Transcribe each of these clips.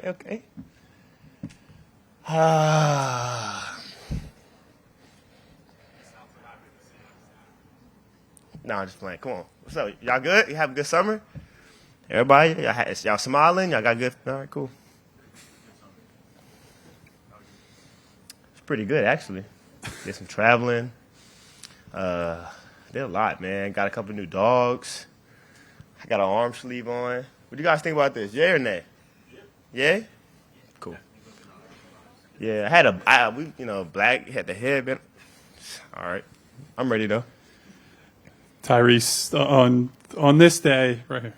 okay. Nah, I'm just playing. Come on. What's up? Y'all good? You have a good summer? Everybody? Y'all smiling? Y'all got good? All right, cool. It's pretty good, actually. Did some traveling. Did a lot, man. Got a couple new dogs. I got an arm sleeve on. What do you guys think about this? Yeah or nay? Yeah? Cool. Yeah, black, had the headband. All right. I'm ready, though. Tyrese, on this day right here,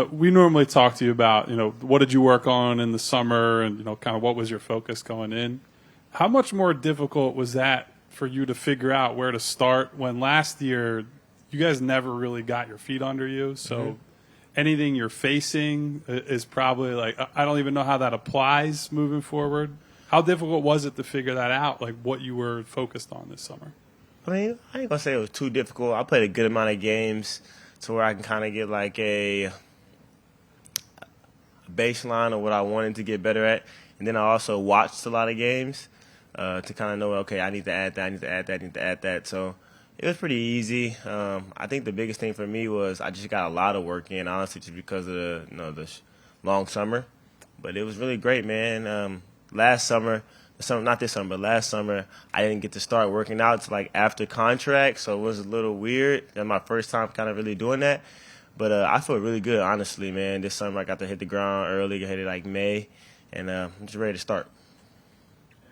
we normally talk to you about, what did you work on in the summer and, kind of what was your focus going in. How much more difficult was that for you to figure out where to start when last year you guys never really got your feet under you? So anything you're facing is probably like, I don't even know how that applies moving forward. How difficult was it to figure that out, like what you were focused on this summer? I mean, I ain't going to say it was too difficult. I played a good amount of games to where I can kind of get like a baseline of what I wanted to get better at. And then I also watched a lot of games to kind of know, okay, I need to add that, I need to add that, I need to add that. So it was pretty easy. I think the biggest thing for me was I just got a lot of work in, honestly, just because of the long summer. But it was really great, man. Last summer, not this summer, but last summer, I didn't get to start working out until like after contract, so it was a little weird. That's my first time kind of really doing that. But I feel really good, honestly, man. This summer I got to hit the ground early, I hit it like May, and I'm just ready to start.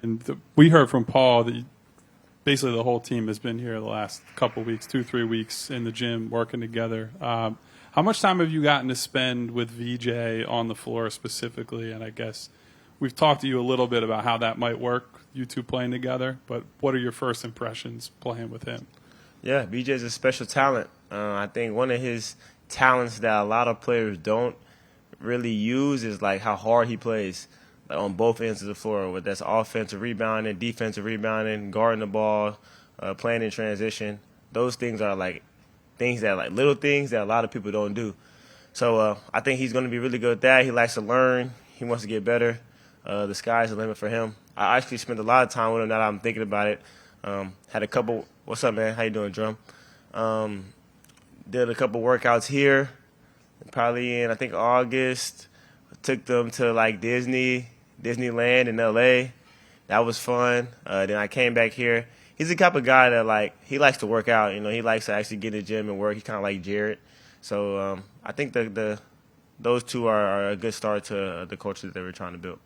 And we heard from Paul that basically the whole team has been here the last couple weeks, 2-3 weeks in the gym working together. How much time have you gotten to spend with VJ on the floor specifically? And I guess we've talked to you a little bit about how that might work, you two playing together, but what are your first impressions playing with him? Yeah, VJ's a special talent. I think one of his talents that a lot of players don't really use is like how hard he plays, like on both ends of the floor, whether that's offensive rebounding, defensive rebounding, guarding the ball, playing in transition. Those things are like little things that a lot of people don't do. So I think he's going to be really good at that. He likes to learn. He wants to get better. The sky's the limit for him. I actually spent a lot of time with him now that I'm thinking about it. Had a couple – what's up, man? How you doing, Drum? Did a couple workouts here, probably in, I think, August. Took them to, like, Disneyland in L.A. That was fun. Then I came back here. He's the type of guy that, like, he likes to work out. He likes to actually get in the gym and work. He's kind of like Jared. So I think those two are a good start to the culture that they were trying to build.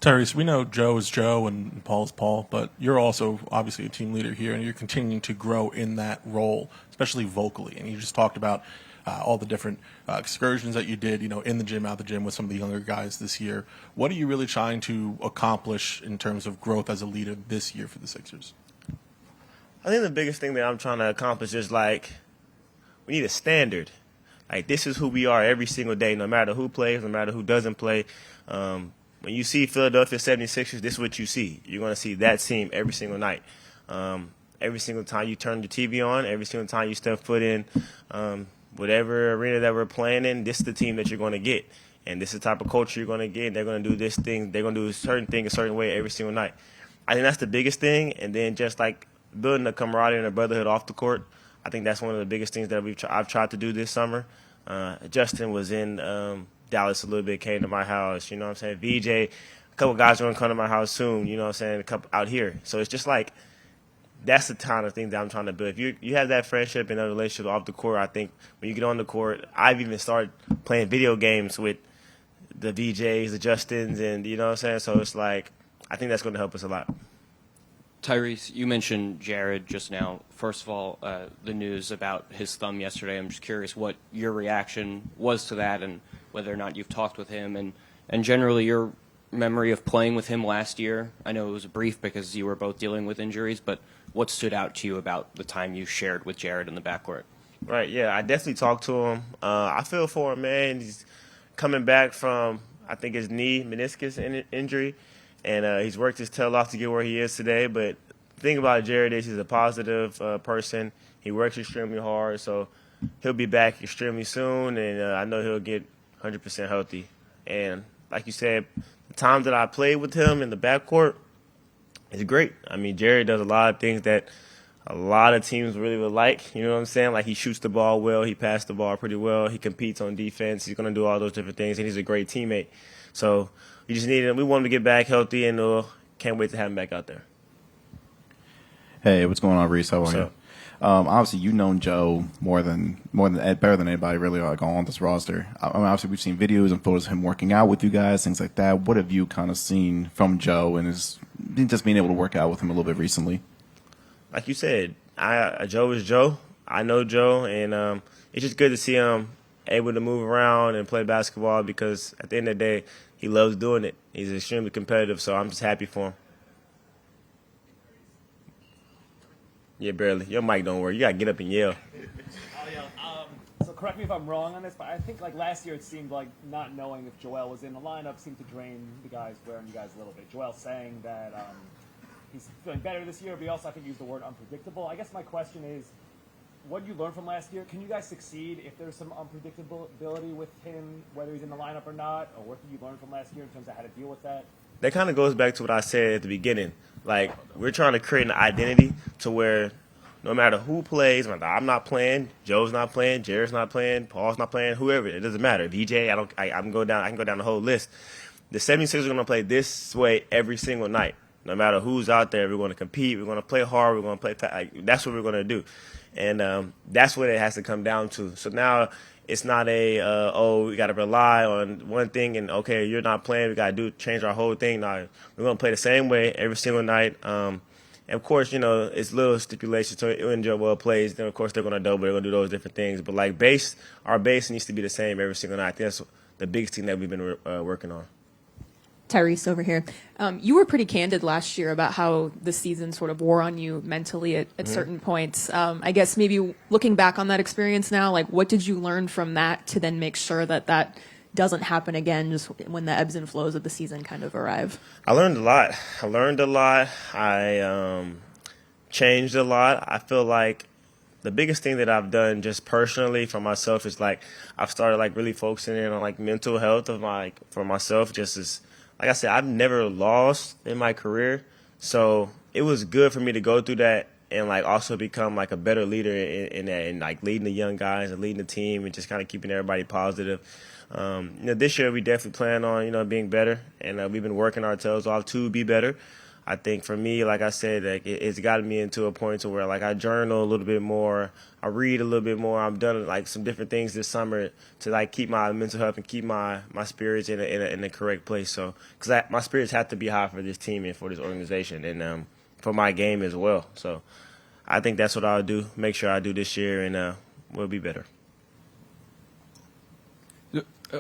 Tyrese, we know Joe is Joe and Paul is Paul, but you're also obviously a team leader here, and you're continuing to grow in that role, especially vocally. And you just talked about all the different excursions that you did, in the gym, out the gym with some of the younger guys this year. What are you really trying to accomplish in terms of growth as a leader this year for the Sixers? I think the biggest thing that I'm trying to accomplish is, like, we need a standard. Like, this is who we are every single day, no matter who plays, no matter who doesn't play. When you see Philadelphia 76ers, this is what you see. You're going to see that team every single night. Every single time you turn the TV on, every single time you step foot in whatever arena that we're playing in, this is the team that you're going to get. And this is the type of culture you're going to get. And they're going to do this thing. They're going to do a certain thing a certain way every single night. I think that's the biggest thing. And then just, like, building a camaraderie and a brotherhood off the court, I think that's one of the biggest things that I've tried to do this summer. Justin was in Dallas a little bit, came to my house, you know what I'm saying? VJ, a couple guys are going to come to my house soon, you know what I'm saying, a couple out here. So it's just like, that's the kind of thing that I'm trying to build. If you have that friendship and a relationship off the court, I think when you get on the court, I've even started playing video games with the VJs, the Justins, and you know what I'm saying? So it's like, I think that's going to help us a lot. Tyrese, you mentioned Jared just now. First of all, the news about his thumb yesterday, I'm just curious what your reaction was to that and whether or not you've talked with him and generally your memory of playing with him last year. I know it was brief because you were both dealing with injuries, but what stood out to you about the time you shared with Jared in the backcourt? Right, yeah, I definitely talked to him. I feel for him, man. He's coming back from, I think, his knee meniscus injury, and he's worked his tail off to get where he is today. But the thing about Jared is he's a positive person. He works extremely hard, so he'll be back extremely soon, and I know he'll get 100% healthy. And like you said, the time that I played with him in the backcourt is great. I mean, Jared does a lot of things that a lot of teams really would like. You know what I'm saying? Like, he shoots the ball well. He passes the ball pretty well. He competes on defense. He's going to do all those different things, and he's a great teammate. So we just needed him. We want him to get back healthy, and can't wait to have him back out there. Hey, what's going on, Reese? How are What's you? up? Obviously, you've known Joe better than anybody really like on this roster. I mean, obviously, we've seen videos and photos of him working out with you guys, things like that. What have you kind of seen from Joe and just being able to work out with him a little bit recently? Like you said, Joe is Joe. I know Joe, and it's just good to see him able to move around and play basketball because at the end of the day, he loves doing it. He's extremely competitive, so I'm just happy for him. Yeah, barely. Your mic don't work. You got to get up and yell. Oh, yeah. So correct me if I'm wrong on this, but I think like last year it seemed like not knowing if Joel was in the lineup seemed to drain the guys, wearing you guys a little bit. Joel saying that he's feeling better this year, but he also, I think, used the word unpredictable. I guess my question is, what did you learn from last year? Can you guys succeed if there's some unpredictability with him, whether he's in the lineup or not? Or what did you learn from last year in terms of how to deal with that? That kind of goes back to what I said at the beginning. Like, we're trying to create an identity to where no matter who plays, whether I'm not playing, Joe's not playing, Jared's not playing, Paul's not playing, whoever, it doesn't matter. VJ, I can go down the whole list. The 76ers are going to play this way every single night. No matter who's out there, we're going to compete. We're going to play hard. We're going to play fast. Like, that's what we're going to do. And that's what it has to come down to. So now it's not we got to rely on one thing and, okay, you're not playing. We got to change our whole thing. No, we're going to play the same way every single night. And, of course, it's little stipulations. So when Joel plays, then, of course, they're going to double. They're going to do those different things. But, like, our base needs to be the same every single night. I think that's the biggest thing that we've been working on. Tyrese over here. You were pretty candid last year about how the season sort of wore on you mentally at certain points. I guess maybe looking back on that experience now, like what did you learn from that to then make sure that doesn't happen again just when the ebbs and flows of the season kind of arrive? I learned a lot. I changed a lot. I feel like the biggest thing that I've done just personally for myself is like I've started like really focusing in on like mental health for myself. Just as like I said, I've never lost in my career, so it was good for me to go through that and like also become like a better leader in that and like leading the young guys and leading the team and just kind of keeping everybody positive. This year we definitely plan on being better, and we've been working our tails off to be better. I think for me, like I said, like it's gotten me into a point to where like I journal a little bit more, I read a little bit more. I've done like some different things this summer to like keep my mental health and keep my spirits in the correct place. So because my spirits have to be high for this team and for this organization and for my game as well. So I think that's what I'll do. Make sure I do this year, and we'll be better.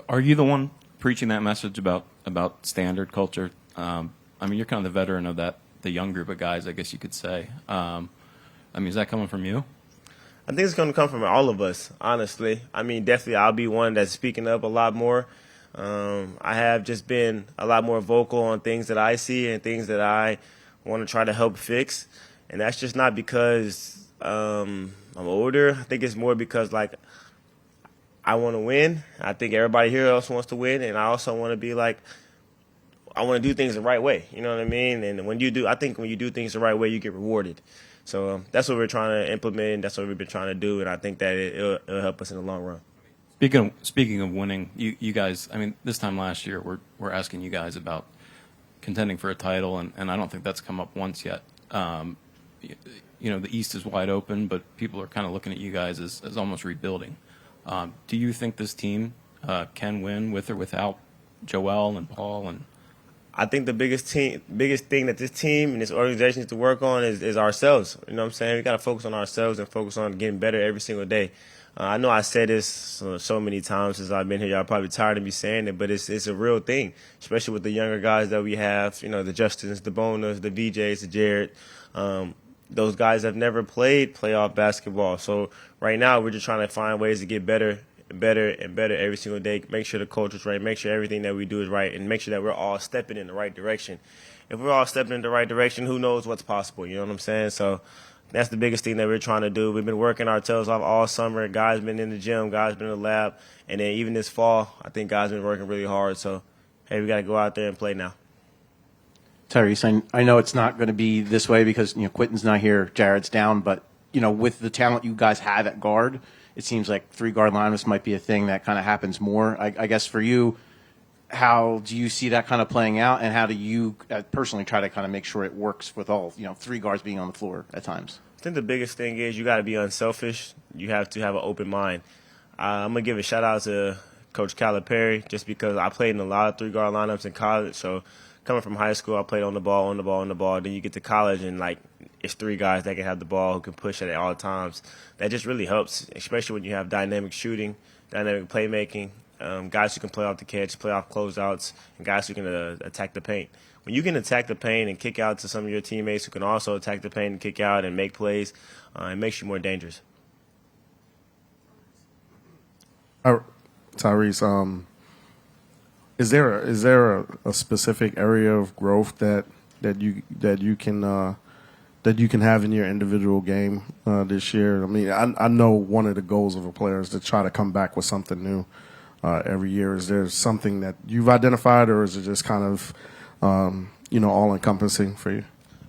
Are you the one preaching that message about standard culture? I mean, you're kind of the veteran of the young group of guys, I guess you could say. I mean, is that coming from you? I think it's going to come from all of us, honestly. I mean, definitely I'll be one that's speaking up a lot more. I have just been a lot more vocal on things that I see and things that I want to try to help fix. And that's just not because I'm older. I think it's more because, like, I want to win. I think everybody here else wants to win. And I also want to be like, I want to do things the right way. You know what I mean? And I think when you do things the right way, you get rewarded. So that's what we're trying to implement. That's what we've been trying to do. And I think that it'll help us in the long run. Speaking of winning, you guys, I mean, this time last year, we're asking you guys about contending for a title, and I don't think that's come up once yet. The East is wide open, but people are kind of looking at you guys as almost rebuilding. Do you think this team can win with or without Joel and Paul? And I think the biggest thing that this team and this organization needs to work on is ourselves. You know what I'm saying? We got to focus on ourselves and focus on getting better every single day. I know I said this so many times since I've been here. Y'all probably tired of me saying it, but it's a real thing, especially with the younger guys that we have. The Justins, the Bonas, the VJs, the Jared. Those guys have never played playoff basketball. So right now we're just trying to find ways to get better and better every single day. Make sure the culture's right. Make sure everything that we do is right, and make sure that we're all stepping in the right direction. If we're all stepping in the right direction, who knows what's possible? You know what I'm saying? So that's the biggest thing that we're trying to do. We've been working our tails off all summer. Guys been in the gym. Guys been in the lab. And then even this fall, I think guys been working really hard. So hey, we got to go out there and play now. Tyrese, I know it's not going to be this way because Quentin's not here, Jared's down, but with the talent you guys have at guard, it seems like 3-guard lineups might be a thing that kind of happens more. I guess for you, how do you see that kind of playing out, and how do you personally try to kind of make sure it works with all 3 guards being on the floor at times? I think the biggest thing is you got to be unselfish. You have to have an open mind. I'm going to give a shout-out to Coach Calipari just because I played in a lot of 3-guard lineups in college. So coming from high school, I played on the ball. Then you get to college, and, it's 3 guys that can have the ball, who can push it at all times. That just really helps, especially when you have dynamic shooting, dynamic playmaking, guys who can play off the catch, play off closeouts, and guys who can attack the paint. When you can attack the paint and kick out to some of your teammates who can also attack the paint and kick out and make plays, it makes you more dangerous. Tyrese, is there a specific area of growth that you can have in your individual game this year? I mean, I know one of the goals of a player is to try to come back with something new every year. Is there something that you've identified, or is it just kind of all encompassing for you?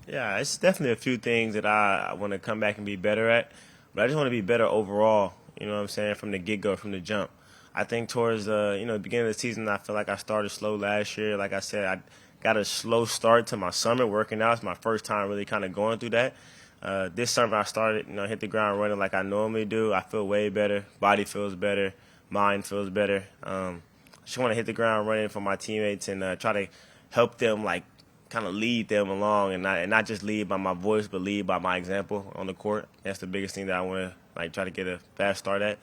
Yeah, it's definitely a few things that I want to come back and be better at, but I just want to be better overall. You know what I'm saying, from the get-go, from the jump. I think towards the beginning of the season, I feel like I started slow last year. Like I said, I got a slow start to my summer working out. It's my first time really kind of going through that. This summer I started, hit the ground running like I normally do. I feel way better. Body feels better. Mind feels better. I just want to hit the ground running for my teammates and try to help them, kind of lead them along and not just lead by my voice, but lead by my example on the court. That's the biggest thing that I want to try to get a fast start at.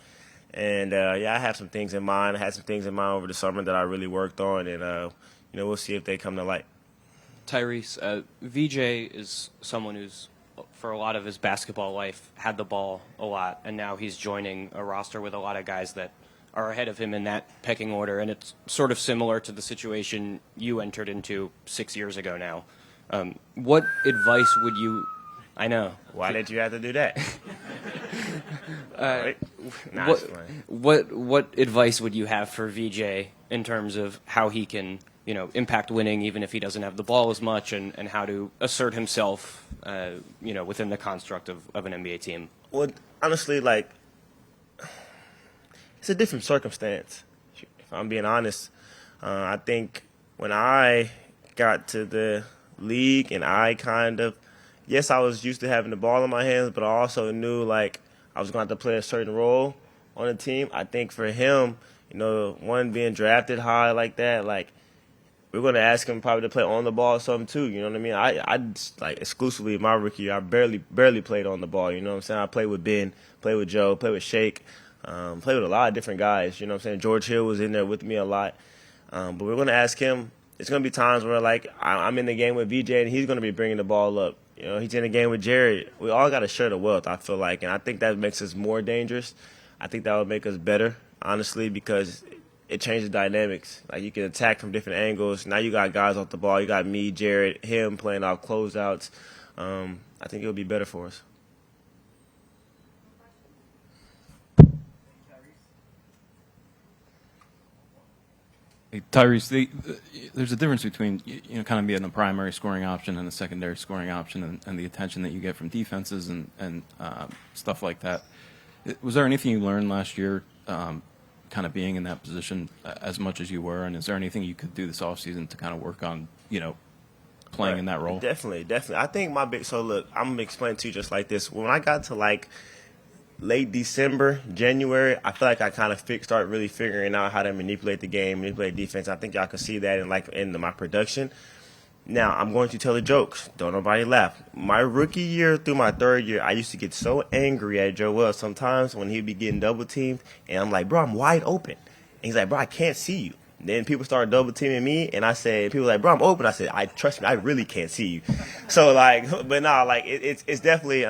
And, I have some things in mind. I had some things in mind over the summer that I really worked on, and, we'll see if they come to light. Tyrese, VJ is someone who's, for a lot of his basketball life, had the ball a lot, and now he's joining a roster with a lot of guys that are ahead of him in that pecking order, and it's sort of similar to the situation you entered into 6 years ago now. What advice would you... I know. Why did you have to do that? What advice would you have for VJ in terms of how he can, impact winning even if he doesn't have the ball as much, and how to assert himself, within the construct of an NBA team? Well, honestly, it's a different circumstance. If I'm being honest, I think when I got to the league and yes, I was used to having the ball in my hands, but I also knew I was going to have to play a certain role on the team. I think for him, one being drafted high like that, we're going to ask him probably to play on the ball or something too. You know what I mean? I just, exclusively my rookie year, I barely played on the ball. You know what I'm saying? I played with Ben, played with Joe, played with Shake, played with a lot of different guys. You know what I'm saying? George Hill was in there with me a lot. But we're going to ask him. It's going to be times where I'm in the game with VJ and he's going to be bringing the ball up. He's in a game with Jared. We all got to share the wealth, I feel like, and I think that makes us more dangerous. I think that would make us better, honestly, because it changes dynamics. You can attack from different angles. Now you got guys off the ball. You got me, Jared, him playing off closeouts. I think it'll be better for us. Hey, Tyrese, there's a difference between kind of being a primary scoring option and a secondary scoring option, and the attention that you get from defenses and stuff like that. Was there anything you learned last year, kind of being in that position as much as you were, and is there anything you could do this offseason to kind of work on, playing in that role? Definitely. I think look, I'm going to explain to you just like this. When I got to late December, January, I feel like I kind of started really figuring out how to manipulate the game, manipulate defense. I think y'all can see that in my production. Now, I'm going to tell the jokes. Don't nobody laugh. My rookie year through my third year, I used to get so angry at Joel sometimes when he'd be getting double teamed, and I'm like, bro, I'm wide open. And he's like, bro, I can't see you. Then people started double teaming me, and I said, people were like, bro, I'm open. I said, trust me, I really can't see you. So but no, it's definitely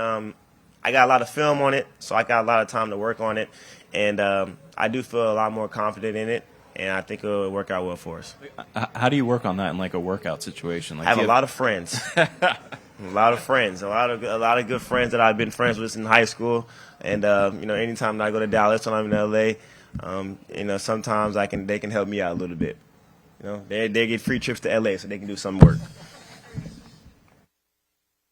I got a lot of film on it, so I got a lot of time to work on it, and I do feel a lot more confident in it, and I think it'll work out well for us. How do you work on that in a workout situation? I have a lot of friends, a lot of good friends that I've been friends with in high school, and anytime that I go to Dallas when I'm in LA, sometimes they can help me out a little bit. You know, they get free trips to LA so they can do some work.